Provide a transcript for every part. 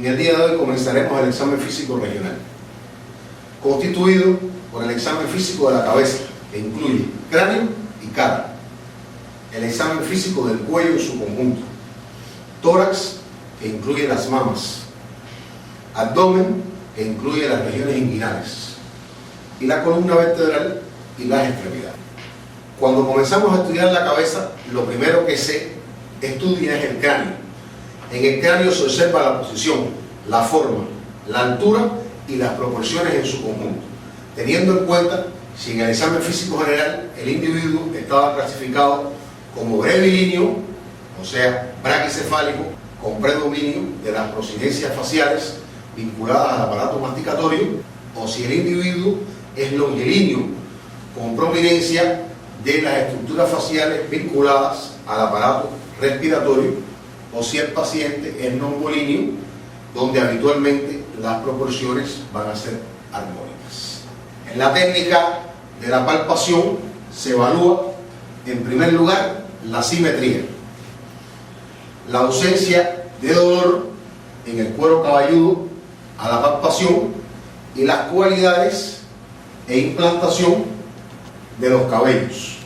En el día de hoy comenzaremos el examen físico regional, constituido por el examen físico de la cabeza, que incluye cráneo y cara, el examen físico del cuello en su conjunto, tórax, que incluye las mamas, abdomen, que incluye las regiones inguinales, y la columna vertebral y las extremidades. Cuando comenzamos a estudiar la cabeza, lo primero que se estudia es el cráneo. En el cráneo se observa la posición, la forma, la altura y las proporciones en su conjunto, teniendo en cuenta si en el examen físico general el individuo estaba clasificado como brevilíneo, o sea, braquicefálico, con predominio de las prosidencias faciales vinculadas al aparato masticatorio, o si el individuo es longilíneo, con prominencia de las estructuras faciales vinculadas al aparato respiratorio, o si el paciente es longilíneo, donde habitualmente las proporciones van a ser armónicas. En la técnica de la palpación se evalúa, en primer lugar, la simetría, la ausencia de dolor en el cuero cabelludo a la palpación y las cualidades e implantación de los cabellos.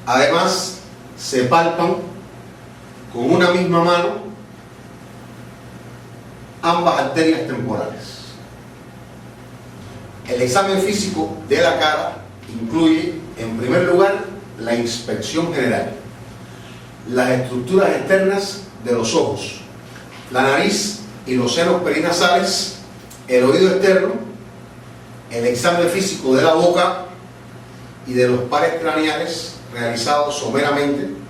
Además, se palpan con una misma mano ambas arterias temporales. El examen físico de la cara incluye, en primer lugar, la inspección general, las estructuras externas de los ojos, la nariz y los senos perinasales, el oído externo, el examen físico de la boca y de los pares craneales realizados someramente,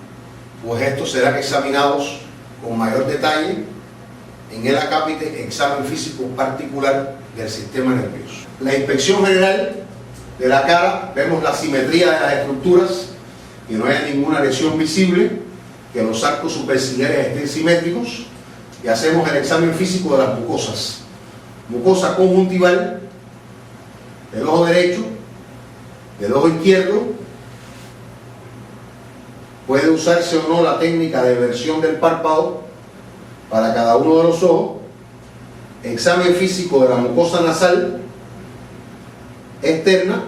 pues estos serán examinados con mayor detalle en el acápite examen físico particular del sistema nervioso. La inspección general de la cara, vemos la simetría de las estructuras, que no haya ninguna lesión visible, que los arcos superciliares estén simétricos, y hacemos el examen físico de las mucosas. Mucosa conjuntival del ojo derecho, del ojo izquierdo. Puede usarse o no la técnica de eversión del párpado para cada uno de los ojos. Examen físico de la mucosa nasal externa.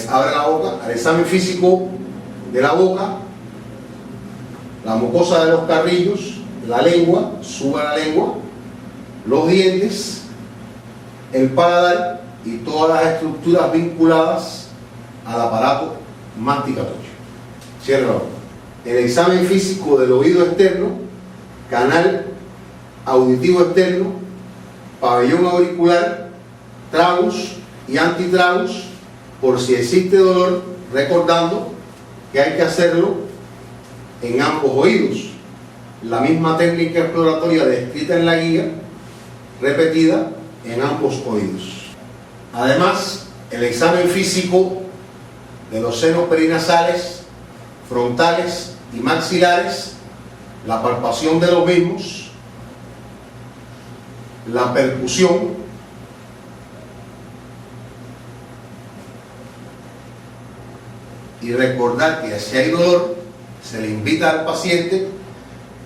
Abre la boca. El examen físico de la boca, la mucosa de los carrillos, la lengua, sube la lengua, los dientes, el paladar y todas las estructuras vinculadas al aparato masticatorio. Cierra la boca. El examen físico del oído externo, canal auditivo externo, pabellón auricular, tragus y antitragus, por si existe dolor, recordando que hay que hacerlo en ambos oídos. La misma técnica exploratoria descrita en la guía, repetida en ambos oídos. Además, el examen físico de los senos perinasales, frontales y maxilares, la palpación de los mismos, la percusión, y recordar que si hay dolor, se le invita al paciente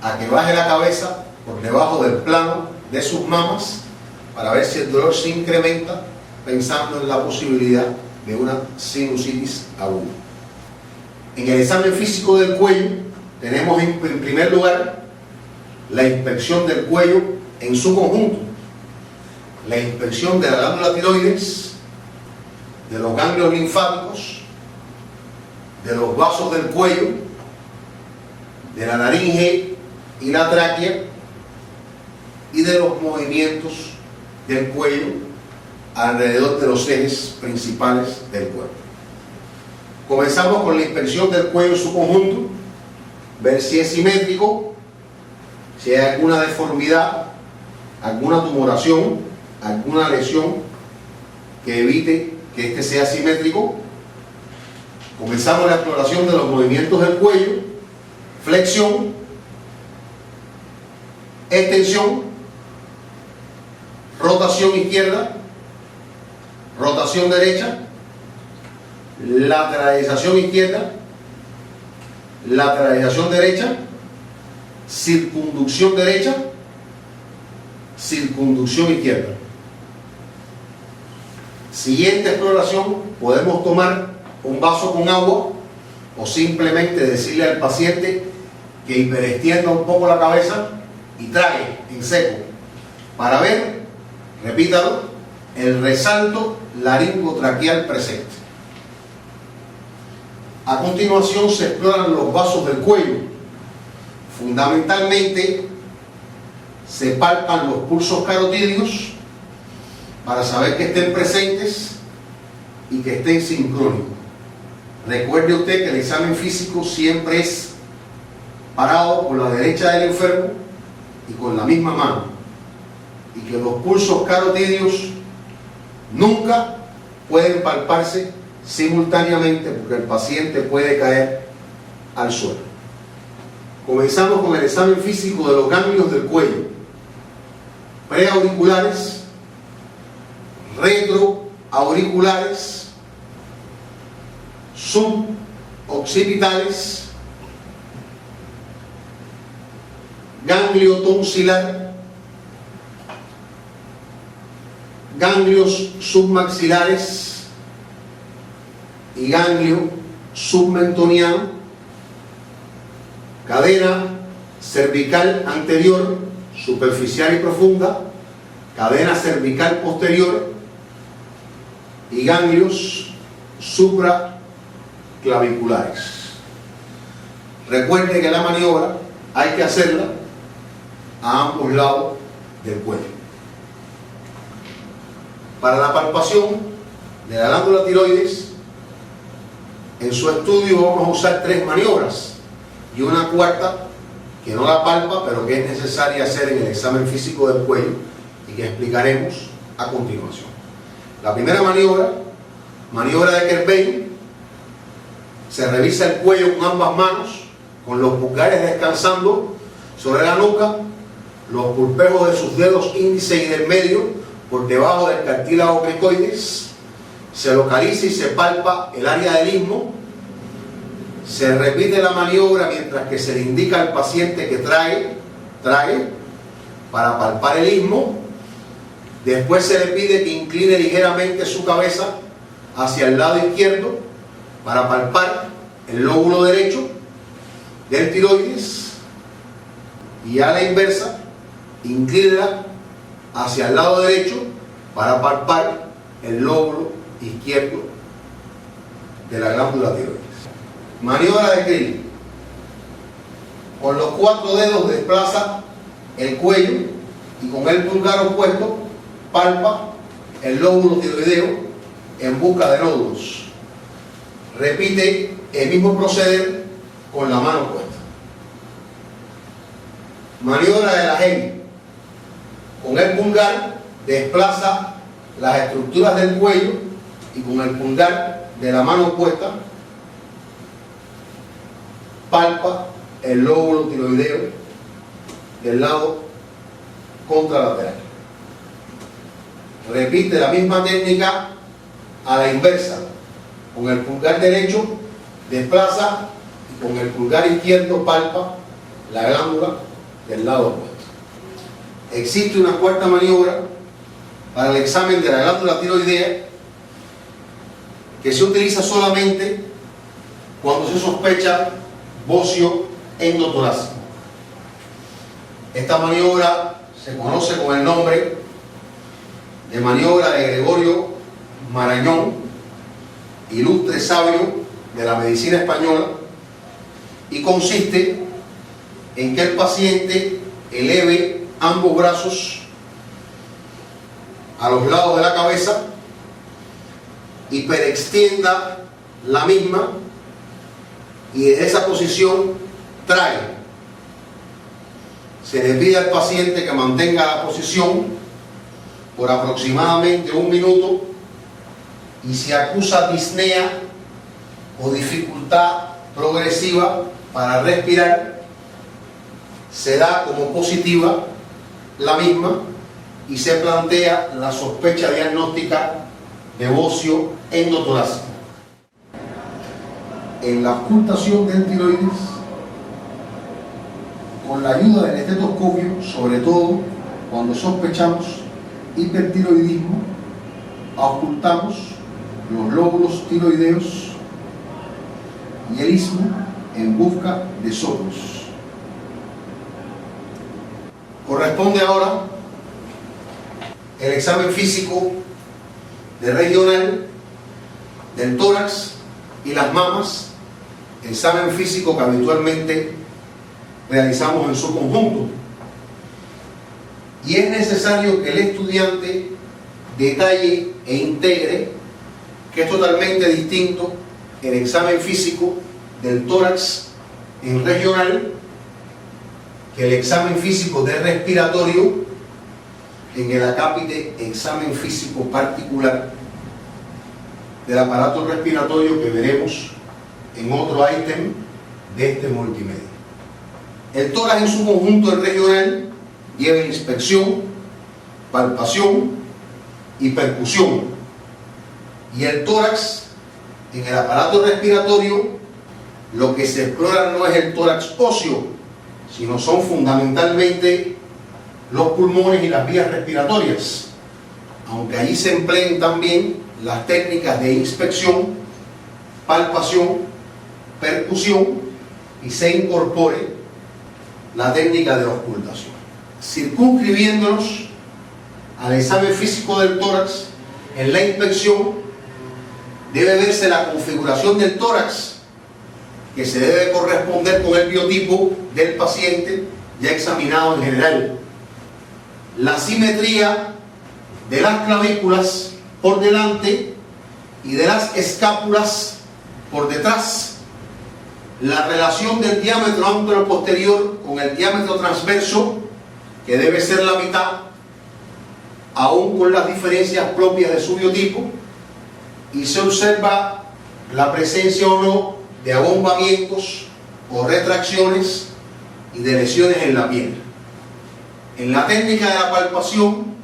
a que baje la cabeza por debajo del plano de sus mamas para ver si el dolor se incrementa, pensando en la posibilidad de una sinusitis aguda. En el examen físico del cuello tenemos en primer lugar la inspección del cuello en su conjunto, la inspección de la glándula tiroides, de los ganglios linfáticos, de los vasos del cuello, de la laringe y la tráquea, y de los movimientos del cuello alrededor de los ejes principales del cuerpo. Comenzamos con la inspección del cuello en su conjunto, ver si es simétrico, si hay alguna deformidad, alguna tumoración, alguna lesión que evite que este sea simétrico. Comenzamos la exploración de los movimientos del cuello, flexión, extensión, rotación izquierda, rotación derecha, lateralización izquierda, lateralización derecha, circunducción derecha circunducción izquierda. Siguiente exploración, podemos tomar un vaso con agua o simplemente decirle al paciente que hiperextienda un poco la cabeza y trague en seco para ver, repítalo, el resalto laringotraqueal presente. A continuación se exploran los vasos del cuello. Fundamentalmente se palpan los pulsos carotídeos para saber que estén presentes y que estén sincrónicos. Recuerde usted que el examen físico siempre es parado por la derecha del enfermo y con la misma mano, y que los pulsos carotídeos nunca pueden palparse simultáneamente porque el paciente puede caer al suelo. Comenzamos con el examen físico de los ganglios del cuello, preauriculares, retroauriculares, suboccipitales, ganglio tonsilar, ganglios submaxilares y ganglio submentoniano, cadena cervical anterior, superficial y profunda, cadena cervical posterior y ganglios supraclaviculares. Recuerde que la maniobra hay que hacerla a ambos lados del cuello. Para la palpación de la glándula tiroides, en su estudio vamos a usar 3 maniobras y una cuarta que no la palpa, pero que es necesaria hacer en el examen físico del cuello y que explicaremos a continuación. La primera maniobra, maniobra de Kerbein, se revisa el cuello con ambas manos, con los pulgares descansando sobre la nuca, los pulpejos de sus dedos índice y del medio por debajo del cartílago cricoides, se localiza y se palpa el área del istmo, se repite la maniobra mientras que se le indica al paciente que trague para palpar el istmo. Después se le pide que incline ligeramente su cabeza hacia el lado izquierdo para palpar el lóbulo derecho del tiroides, y a la inversa, inclínela hacia el lado derecho para palpar el lóbulo izquierdo de la glándula tiroides. Maniobra de Krill. Con los 4 dedos desplaza el cuello y con el pulgar opuesto palpa el lóbulo tiroideo en busca de nódulos. Repite el mismo proceder con la mano opuesta. Maniobra de la Hemi. Con el pulgar desplaza las estructuras del cuello y con el pulgar de la mano opuesta palpa el lóbulo tiroideo del lado contralateral. Repite la misma técnica a la inversa. Con el pulgar derecho desplaza y con el pulgar izquierdo palpa la glándula del lado opuesto. Existe una cuarta maniobra para el examen de la glándula tiroidea que se utiliza solamente cuando se sospecha bocio endotorácico. Esta maniobra se conoce con el nombre de maniobra de Gregorio Marañón, ilustre sabio de la medicina española, y consiste en que el paciente eleve ambos brazos a los lados de la cabeza, hiperextienda la misma y en esa posición trae. Se le pide al paciente que mantenga la posición por aproximadamente 1 minuto, y si acusa disnea o dificultad progresiva para respirar, se da como positiva la misma y se plantea la sospecha diagnóstica de bocio endotorácico. En la ocultación del tiroides, con la ayuda del estetoscopio, sobre todo Cuando sospechamos hipertiroidismo, auscultamos los lóbulos tiroideos y el istmo en busca de soplos. Corresponde ahora el examen físico de regional del tórax y las mamas, examen físico que habitualmente realizamos en su conjunto. Y es necesario que el estudiante detalle e integre que es totalmente distinto el examen físico del tórax en regional que el examen físico de respiratorio en el acápite examen físico particular del aparato respiratorio que veremos en otro ítem de este multimedia. El tórax en su conjunto del regional lleva inspección, palpación y percusión. Y el tórax en el aparato respiratorio, lo que se explora no es el tórax óseo, sino son fundamentalmente los pulmones y las vías respiratorias, aunque allí se empleen también las técnicas de inspección, palpación, percusión y se incorpore la técnica de auscultación. Circunscribiéndonos al examen físico del tórax, en la inspección debe verse la configuración del tórax, que se debe corresponder con el biotipo del paciente ya examinado en general. La simetría de las clavículas por delante y de las escápulas por detrás. La relación del diámetro anteroposterior con el diámetro transverso, que debe ser la mitad, aún con las diferencias propias de su biotipo, y se observa la presencia o no de abombamientos o retracciones y de lesiones en la piel. En la técnica de la palpación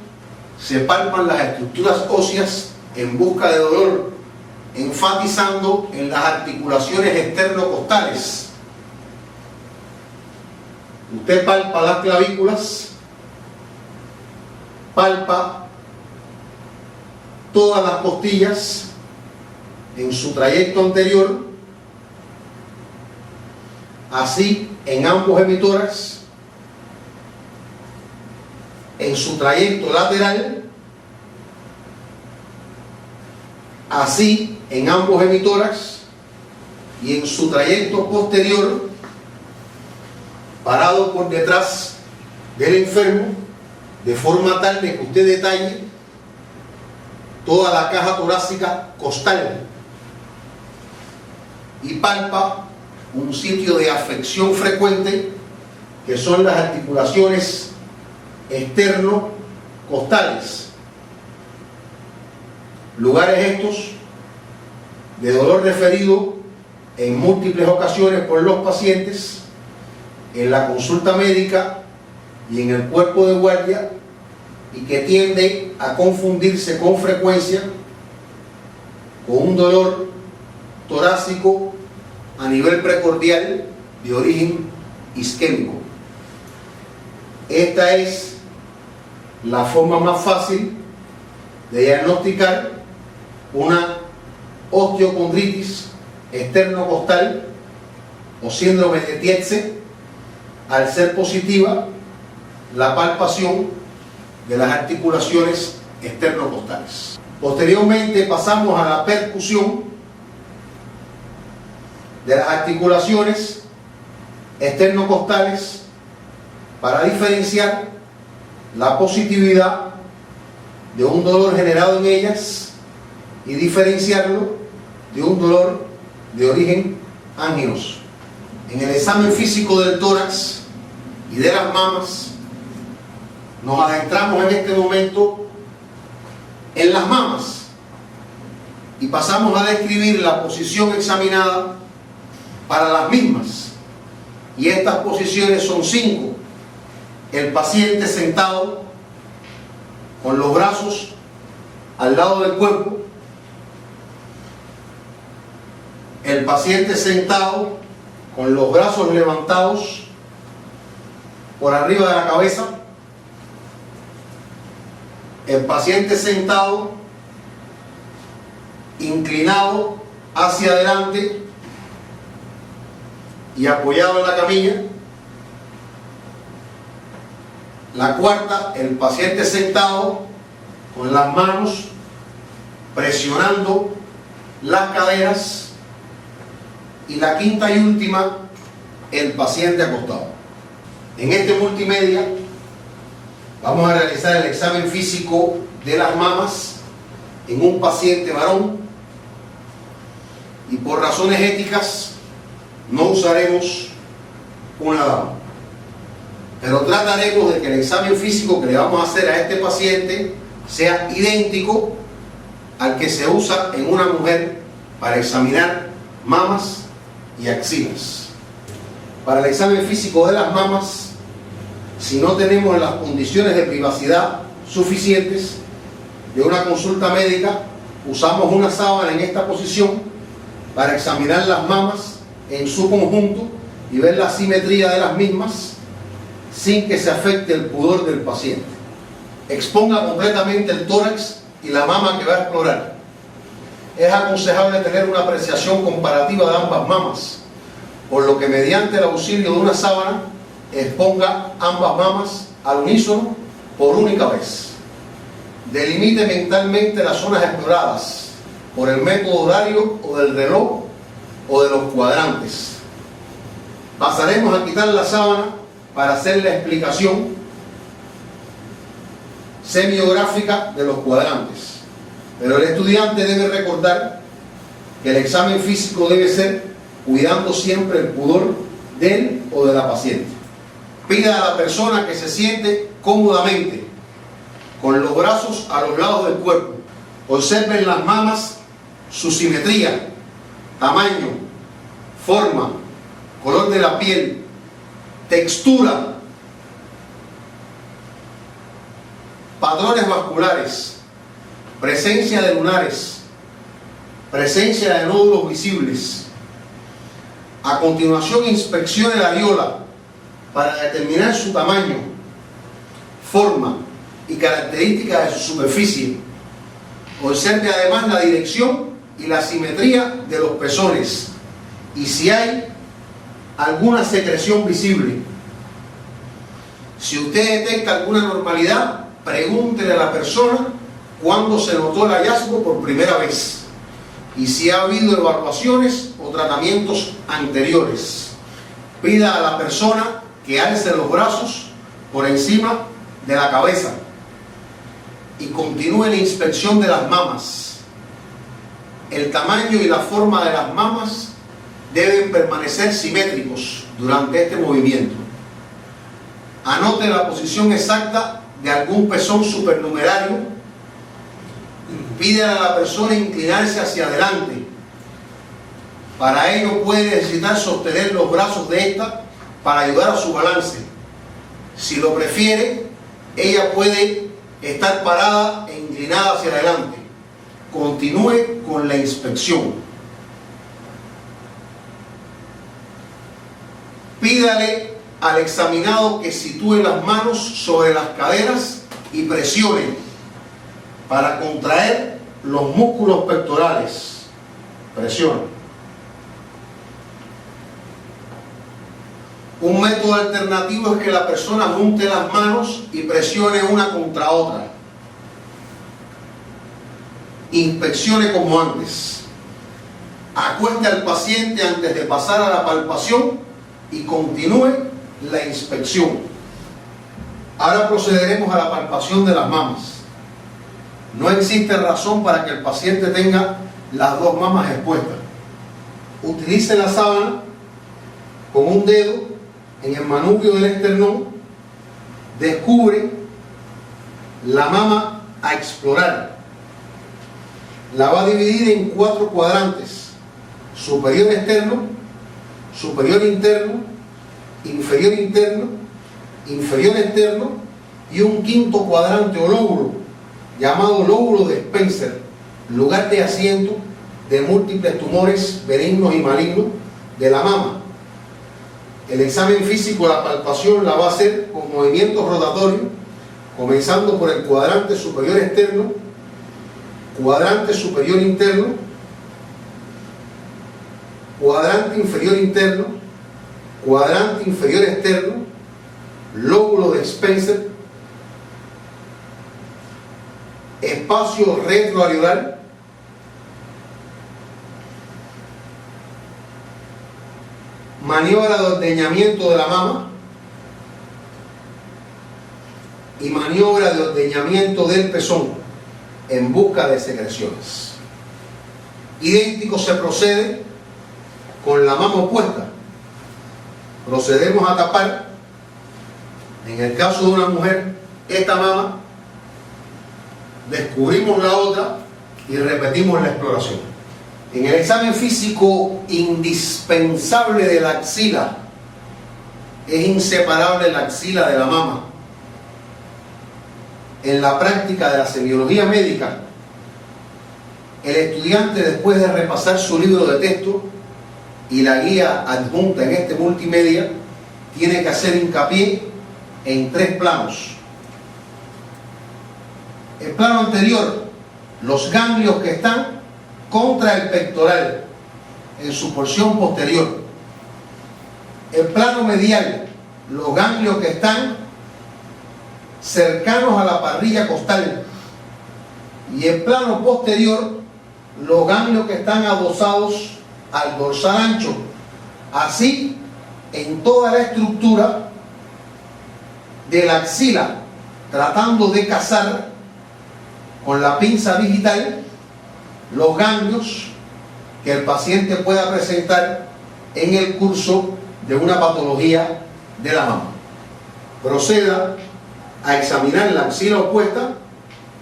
se palpan las estructuras óseas en busca de dolor, enfatizando en las articulaciones externocostales. Usted palpa las clavículas, palpa todas las costillas en su trayecto anterior, así en ambos hemitórax, en su trayecto lateral, así en ambos hemitórax y en su trayecto posterior, parado por detrás del enfermo, de forma tal de que usted detalle toda la caja torácica costal y palpa un sitio de afección frecuente que son las articulaciones externo-costales, lugares estos de dolor referido en múltiples ocasiones por los pacientes en la consulta médica y en el cuerpo de guardia, y que tiende a confundirse con frecuencia con un dolor torácico a nivel precordial de origen isquémico. Esta es la forma más fácil de diagnosticar una osteocondritis externocostal o síndrome de Tietze, al ser positiva la palpación de las articulaciones externocostales. Posteriormente pasamos a la percusión de las articulaciones externocostales para diferenciar la positividad de un dolor generado en ellas y diferenciarlo de un dolor de origen anginoso. En el examen físico del tórax y de las mamas nos adentramos en este momento en las mamas y pasamos a describir la posición examinada para las mismas, y estas posiciones son 5. El paciente sentado con los brazos al lado del cuerpo, el paciente sentado con los brazos levantados por arriba de la cabeza, El paciente sentado, inclinado hacia adelante y apoyado en la camilla. La cuarta, el paciente sentado con las manos presionando las caderas. Y la quinta y última, el paciente acostado. En este multimedia vamos a realizar el examen físico de las mamas en un paciente varón, y por razones éticas no usaremos una dama, pero trataremos de que el examen físico que le vamos a hacer a este paciente sea idéntico al que se usa en una mujer para examinar mamas y axilas. Para el examen físico de las mamas, si no tenemos las condiciones de privacidad suficientes de una consulta médica, usamos una sábana en esta posición para examinar las mamas en su conjunto y ver la simetría de las mismas sin que se afecte el pudor del paciente. Exponga completamente el tórax y la mama que va a explorar. Es aconsejable tener una apreciación comparativa de ambas mamas, por lo que mediante el auxilio de una sábana exponga ambas mamas al unísono por única vez. Delimite mentalmente las zonas exploradas por el método horario o del reloj o de los cuadrantes. Pasaremos a quitar la sábana para hacer la explicación semiográfica de los cuadrantes. Pero el estudiante debe recordar que el examen físico debe ser cuidando siempre el pudor de él o de la paciente. Pida a la persona que se siente cómodamente con los brazos a los lados del cuerpo. Observen las mamas, su simetría, tamaño, forma, color de la piel, textura, patrones vasculares, presencia de lunares, presencia de nódulos visibles. A continuación, inspeccione la areola para determinar su tamaño, forma y características de su superficie. Observe además la dirección y la simetría de los pezones y si hay alguna secreción visible. Si usted detecta alguna anormalidad, pregúntele a la persona cuándo se notó el hallazgo por primera vez y si ha habido evaluaciones o tratamientos anteriores. Pida a la persona que alce los brazos por encima de la cabeza y continúe la inspección de las mamas. El tamaño y la forma de las mamas deben permanecer simétricos durante este movimiento. Anote la posición exacta de algún pezón supernumerario. Pide a la persona inclinarse hacia adelante. Para ello puede necesitar sostener los brazos de esta para ayudar a su balance. Si lo prefiere, ella puede estar parada e inclinada hacia adelante. Continúe con la inspección. Pídale al examinado que sitúe las manos sobre las caderas y presione para contraer los músculos pectorales. Presiona. Un método alternativo es que la persona junte las manos y presione una contra otra. Inspeccione como antes. Acueste al paciente antes de pasar a la palpación y continúe la inspección. Ahora procederemos a la palpación de las mamas. No existe razón para que el paciente tenga las dos mamas expuestas. Utilice la sábana con un dedo en el manubrio del esternón. Descubre la mama a explorar. La va a dividir en 4 cuadrantes: superior externo, superior interno, inferior interno, inferior externo y un quinto cuadrante o lóbulo llamado lóbulo de Spencer, lugar de asiento de múltiples tumores benignos y malignos de la mama. El examen físico, la palpación la va a hacer con movimientos rotatorios, comenzando por el cuadrante superior externo, cuadrante superior interno, cuadrante inferior interno, cuadrante inferior externo, lóbulo de Spencer, espacio retroareolar, maniobra de ordeñamiento de la mama y maniobra de ordeñamiento del pezón en busca de secreciones. Idéntico se procede con la mama opuesta. Procedemos a tapar, en el caso de una mujer, esta mama, descubrimos la otra y repetimos la exploración. En el examen físico indispensable de la axila, es inseparable la axila de la mama. En la práctica de la semiología médica, el estudiante, después de repasar su libro de texto y la guía adjunta en este multimedia, tiene que hacer hincapié en 3 planos. El plano anterior, los ganglios que están contra el pectoral, en su porción posterior. El plano medial, los ganglios que están cercanos a la parrilla costal. Y el plano posterior, los ganglios que están adosados al dorsal ancho. Así, en toda la estructura de la axila, tratando de cazar con la pinza digital los ganglios que el paciente pueda presentar en el curso de una patología de la mama. Proceda a examinar la axila opuesta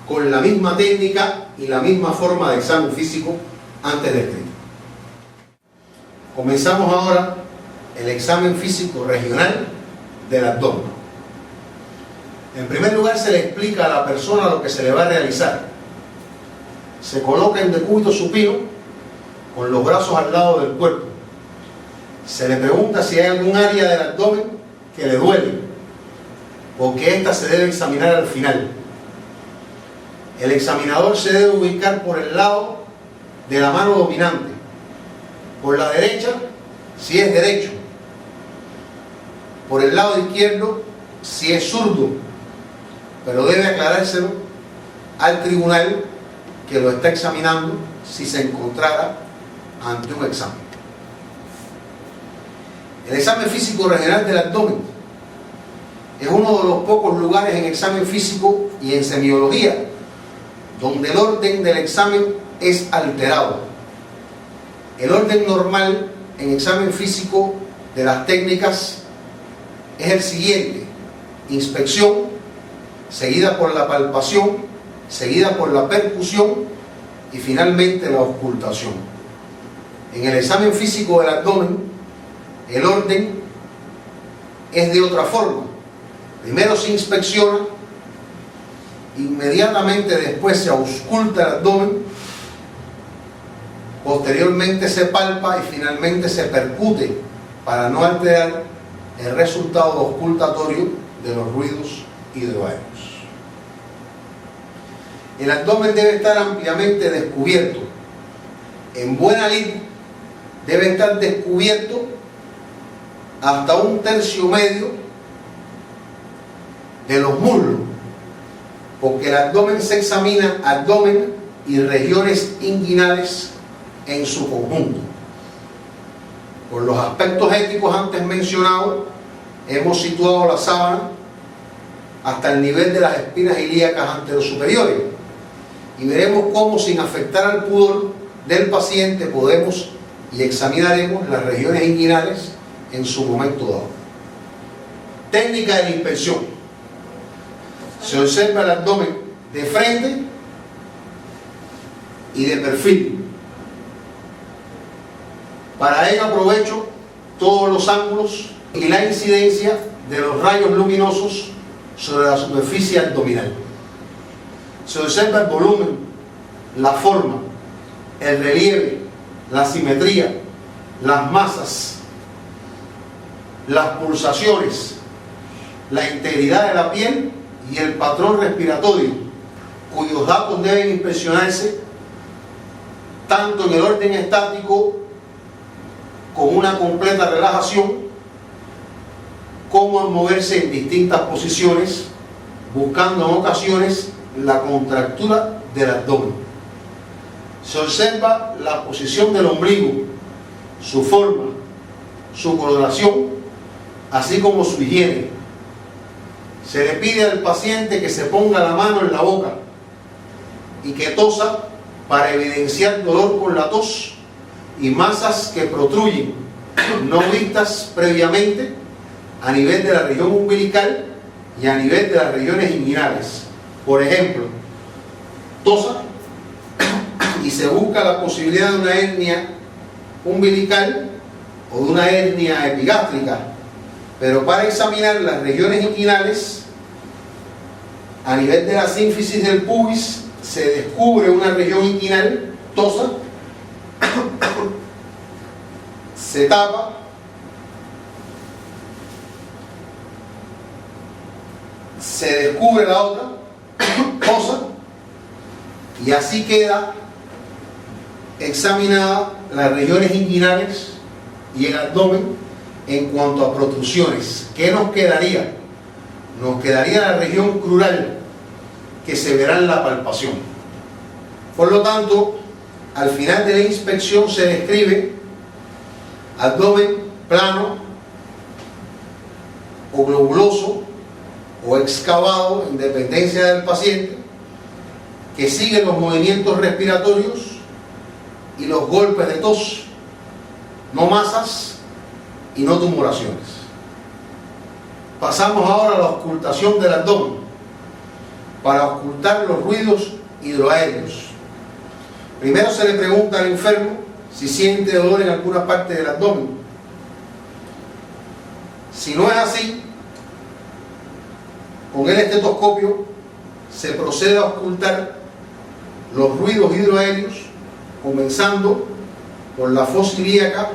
con la misma técnica y la misma forma de examen físico antes descrito. Comenzamos ahora el examen físico regional del abdomen. En primer lugar, se le explica a la persona lo que se le va a realizar. Se coloca en decúbito supino con los brazos al lado del cuerpo. Se le pregunta si hay algún área del abdomen que le duele, porque esta se debe examinar al final. El examinador se debe ubicar por el lado de la mano dominante, por la derecha si es derecho, por el lado izquierdo si es zurdo, pero debe aclarárselo al tribunal que lo está examinando si se encontrara ante un examen. El examen físico regional del abdomen es uno de los pocos lugares en examen físico y en semiología donde el orden del examen es alterado. El orden normal en examen físico de las técnicas es el siguiente: inspección, seguida por la palpación, seguida por la percusión y finalmente la auscultación. En el examen físico del abdomen, el orden es de otra forma. Primero se inspecciona, inmediatamente después se ausculta el abdomen, posteriormente se palpa y finalmente se percute para no alterar el resultado auscultatorio de los ruidos hidroaéreos. El abdomen debe estar ampliamente descubierto. En buena lid debe estar descubierto hasta 1/3 medio de los muslos, porque el abdomen se examina abdomen y regiones inguinales en su conjunto. Por los aspectos éticos antes mencionados, hemos situado la sábana hasta el nivel de las espinas ilíacas anterosuperiores y veremos cómo, sin afectar al pudor del paciente, podemos y examinaremos las regiones inguinales en su momento dado. Técnica de la inspección. Se observa el abdomen de frente y de perfil. Para ello aprovecho todos los ángulos y la incidencia de los rayos luminosos sobre la superficie abdominal. Se observa el volumen, la forma, el relieve, la simetría, las masas, las pulsaciones, la integridad de la piel y el patrón respiratorio, cuyos datos deben inspeccionarse tanto en el orden estático con una completa relajación, como al moverse en distintas posiciones, buscando en ocasiones la contractura del abdomen. Se observa la posición del ombligo, su forma, su coloración, así como su higiene. Se le pide al paciente que se ponga la mano en la boca y que tosa para evidenciar dolor con la tos y masas que protruyen, no vistas previamente, a nivel de la región umbilical y a nivel de las regiones inguinales. Por ejemplo, tosa y se busca la posibilidad de una hernia umbilical o de una hernia epigástrica, pero para examinar las regiones inguinales, a nivel de la sínfisis del pubis, se descubre una región inguinal, tosa, se tapa, se descubre la otra, tosa, y así queda examinada las regiones inguinales y el abdomen en cuanto a protrusiones. ¿Qué nos quedaría? Nos quedaría la región crural, que se verá en la palpación. Por lo tanto, al final de la inspección se describe abdomen plano o globuloso o excavado, en dependencia del paciente, que sigue los movimientos respiratorios y los golpes de tos, no masas y no tumoraciones. Pasamos ahora a la ocultación del abdomen, para ocultar los ruidos hidroaéreos. Primero se le pregunta al enfermo si siente dolor en alguna parte del abdomen. Si no es así, con el estetoscopio se procede a ocultar los ruidos hidroaéreos, comenzando por la fosa ilíaca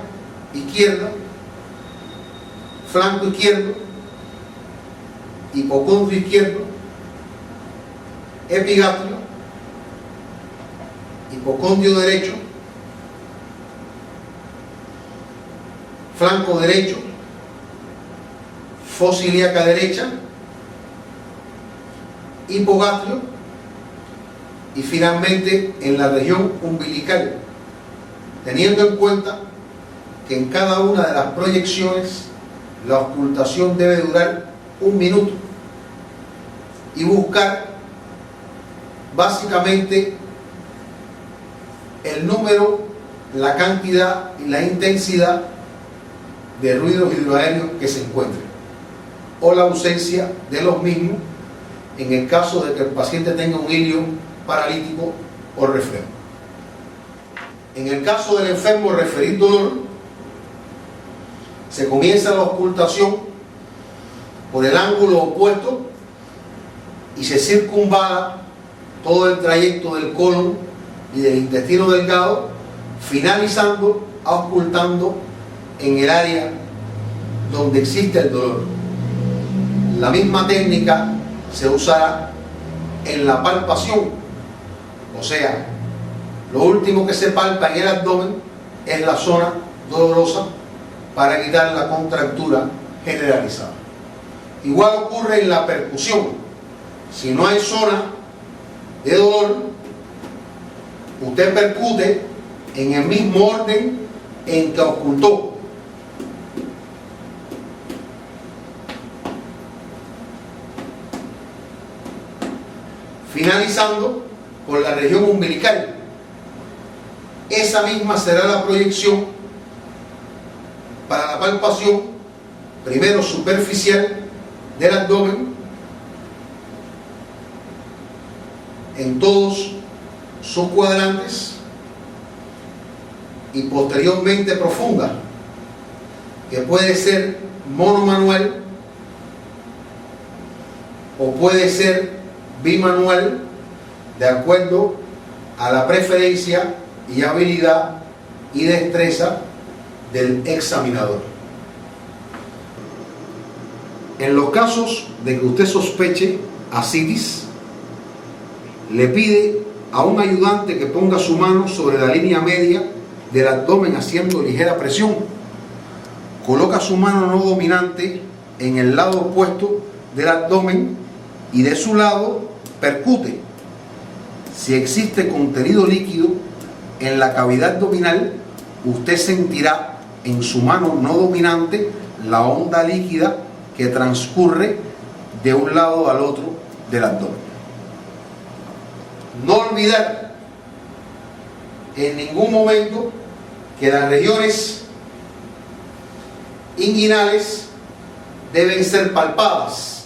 izquierda, flanco izquierdo, hipocondrio izquierdo, epigastrio, hipocondrio derecho, flanco derecho, fosa ilíaca derecha, hipogastrio y finalmente en la región umbilical, teniendo en cuenta que en cada una de las proyecciones la ocultación debe durar 1 minuto y buscar básicamente el número, la cantidad y la intensidad de ruidos hidroaéreos que se encuentren, o la ausencia de los mismos en el caso de que el paciente tenga un ilio paralítico o refreno. En el caso del enfermo referir dolor, se comienza la ocultación por el ángulo opuesto y se circunvala todo el trayecto del colon y del intestino delgado, finalizando ocultando en el área donde existe el dolor. La misma técnica se usará en la palpación, o sea, lo último que se palpa en el abdomen es la zona dolorosa para quitar la contractura generalizada. Igual ocurre en la percusión. Si no hay zona de dolor, usted percute en el mismo orden en que ocultó. Finalizando por la región umbilical. Esa misma será la proyección para la palpación, primero superficial del abdomen, en todos sus cuadrantes, y posteriormente profunda, que puede ser monomanual o puede ser bimanual, de acuerdo a la preferencia y habilidad y destreza del examinador. En los casos de que usted sospeche ascitis, le pide a un ayudante que ponga su mano sobre la línea media del abdomen haciendo ligera presión. Coloca su mano no dominante en el lado opuesto del abdomen y de su lado percute. Si existe contenido líquido en la cavidad abdominal, usted sentirá en su mano no dominante la onda líquida que transcurre de un lado al otro del abdomen. No olvidar en ningún momento que las regiones inguinales deben ser palpadas.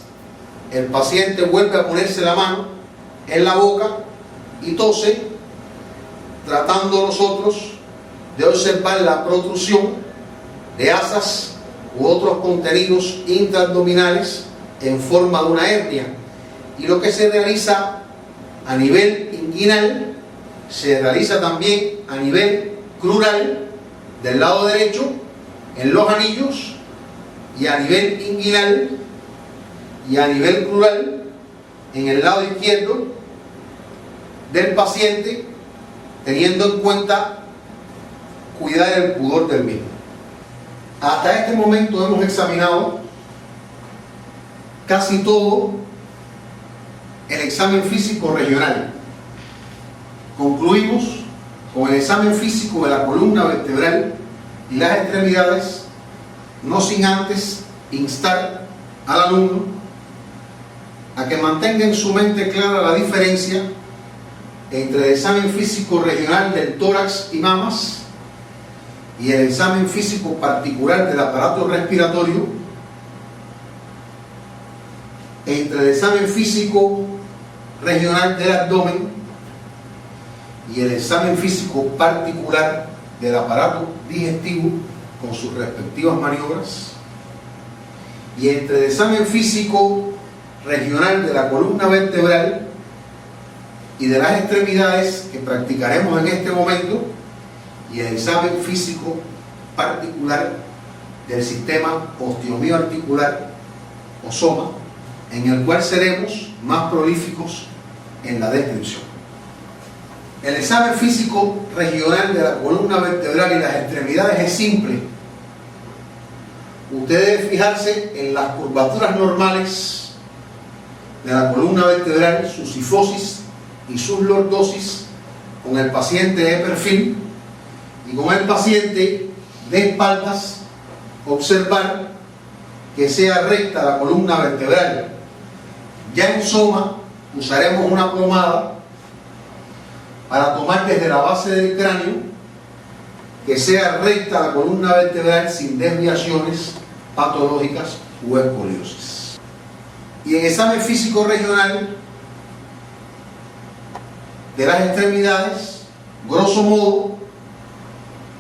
El paciente vuelve a ponerse la mano en la boca y tose, tratando nosotros de observar la protrusión de asas u otros contenidos intraabdominales en forma de una hernia. Y lo que se realiza a nivel inguinal se realiza también a nivel crural del lado derecho en los anillos, y a nivel inguinal y a nivel crural en el lado izquierdo del paciente, teniendo en cuenta cuidar el pudor del mismo. Hasta este momento hemos examinado casi todo el examen físico regional. Concluimos con el examen físico de la columna vertebral y las extremidades, no sin antes instar al alumno a que mantenga en su mente clara la diferencia entre el examen físico regional del tórax y mamas y el examen físico particular del aparato respiratorio, entre el examen físico regional del abdomen y el examen físico particular del aparato digestivo con sus respectivas maniobras, y entre el examen físico regional de la columna vertebral y de las extremidades que practicaremos en este momento, y el examen físico particular del sistema osteomioarticular o soma, en el cual seremos más prolíficos en la descripción. El examen físico regional de la columna vertebral y las extremidades es simple. Usted debe fijarse en las curvaturas normales de la columna vertebral, su cifosis y sus lordosis con el paciente de perfil, y con el paciente de espaldas observar que sea recta la columna vertebral. Ya en soma usaremos una plomada para tomar desde la base del cráneo que sea recta la columna vertebral sin desviaciones patológicas u escoliosis. Y en examen físico regional de las extremidades, grosso modo,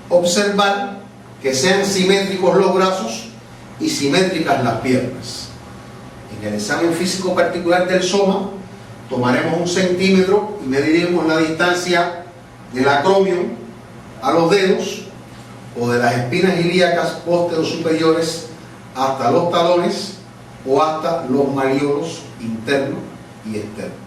observar que sean simétricos los brazos y simétricas las piernas. En el examen físico particular del soma tomaremos 1 centímetro y mediremos la distancia del acromio a los dedos o de las espinas ilíacas pósteros superiores hasta los talones o hasta los malleolos internos y externos.